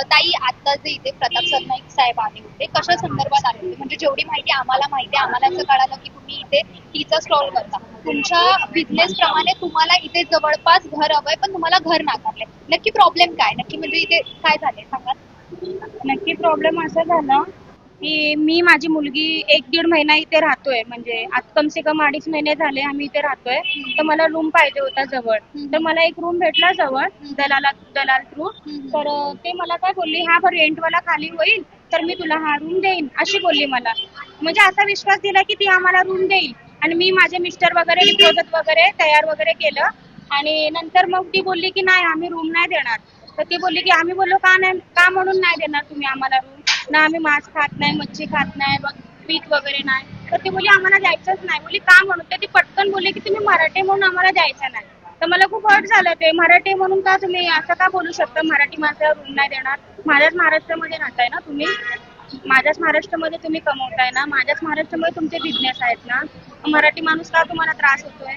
ताई आता जे इथे प्रताप सरनाईक साहेब आले होते कशा संदर्भात आले होते? म्हणजे जेवढी माहिती आम्हाला माहिती आहे, आम्हाला असं कळालं की तुम्ही इथे टीचा स्टॉल करता. तुमच्या बिझनेस प्रमाणे तुम्हाला इथे जवळपास घर हवंय पण तुम्हाला घर नाकारलंय. नक्की प्रॉब्लेम काय? नक्की म्हणजे इथे काय झालंय सांगा? नक्की प्रॉब्लेम असा झाला की मी माझी मुलगी 1-1.5 महिना इथे राहतोय, म्हणजे आज कम से कम 2.5 महिने झाले आम्ही इथे राहतोय. तर मला रूम पाहिजे होता जवळ. तर मला एक रूम भेटला जवळ दलाल थ्रू. तर ते मला काय बोलली, हा बरं रेंटवाला खाली होईल तर मी तुला हा रूम देईन अशी बोलली मला. म्हणजे असा विश्वास दिला की ती आम्हाला रूम देईल. आणि मी माझे मिस्टर वगैरे डिपॉझिट वगैरे तयार वगैरे केलं. आणि नंतर मग ती बोलली की नाही आम्ही रूम नाही देणार. तर ती बोलली की आम्ही बोललो का नाही, का म्हणून नाही देणार तुम्ही आम्हाला रूम? ना आम्ही मांस खात नाही, मच्छी खात नाही, पीठ वगैरे नाही. तर ती बोलली आम्हाला द्यायचंच नाही. बोलली का म्हणून? तर ती पटकन बोलली की तुम्ही मराठी म्हणून आम्हाला द्यायचं नाही. तर मला खूप हर्ट झालं ते. मराठी म्हणून का तुम्ही असं का बोलू शकता? मराठी माणसाला रूम नाही देणार. माझ्याच महाराष्ट्रामध्ये राहताय ना तुम्ही, माझ्याच महाराष्ट्रामध्ये तुम्ही कमवताय ना, माझ्याच महाराष्ट्रामध्ये तुमचे बिझनेस आहेत ना. मराठी माणूस का तुम्हाला त्रास होतोय?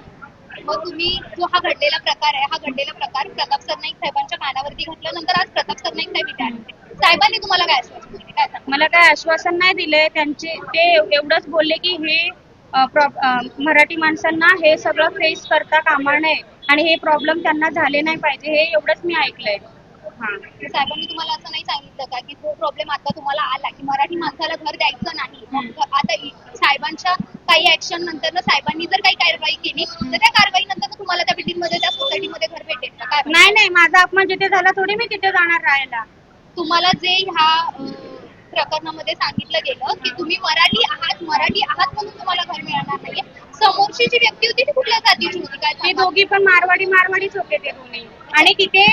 मग तुम्ही जो हा घडलेला प्रकार आहे, हा घडलेला प्रकार प्रताप सरनाईक साहेबांच्या कानावरती घातल्यानंतर आज प्रताप सरनाईक साहेब इथे आले होते. साहेबांनी तुम्हाला काय आश्वासन दिले? काय सांगा? मला काय आश्वासन नाही दिले त्यांचे. ते एवढंच बोलले की हे मराठी माणसांना हे सगळं फेस करता कामा नये आणि हे प्रॉब्लेम त्यांना झाले नाही पाहिजे, हे एवढंच मी ऐकलंय. साहेबांनी तुम्हाला असं नाही सांगितलं का की जो प्रॉब्लेम आता तुम्हाला आला की मराठी माणसाला घर द्यायचं नाही, मग आता साहेबांच्या काही ऍक्शन नंतर साहेबांनी जर काही कारवाई केली तर त्या कारवाई नंतर तुम्हाला त्या बिल्डिंग मध्ये त्या सोसायटीमध्ये घर भेटेल का? काय नाही नाही, माझा अपमान जिथे झाला थोडी मी तिथे जाणार राहायला. तुम्हाला जे ह्या प्रकरणामध्ये सांगितलं गेलं की तुम्ही मराठी आहात म्हणून तुम्हाला घर मिळणार नाहीये. समोरची जी व्यक्ती होती ती कुठल्या जातीची होती? काय ते सांगा? दोघी पण मारवाडीच होते ते दोन्ही. आणि तिथे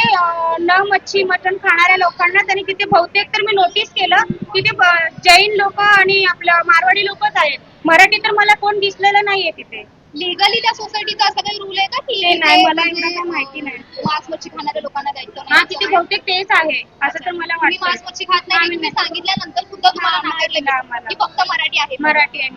न मच्छी मटण खाणाऱ्या लोकांना त्यांनी तिथे बहुतेक तर मी नोटीस केलं तिथे जैन लोक आणि आपलं मारवाडी लोकच आहेत. मराठी तर मला कोण दिसलेलं नाहीये तिथे. लिगली त्या सोसायटीचा असा काही रूल आहे का की ते नाही, मला म्हणजे, एवढं काही माहिती नाही. मांस मच्छी खाणाऱ्या लोकांना द्यायचं हा, नाही? तिथे बहुतेक तेच आहे असं तर मला तुम्ही वाटतं. मांस मच्छी खात नाही, आम्ही तुम्ही सांगितल्यानंतर सुद्धा तुम्हाला नाही नाकारलं दिलं आम्हाला. की फक्त मराठी आहे. मराठी आहे.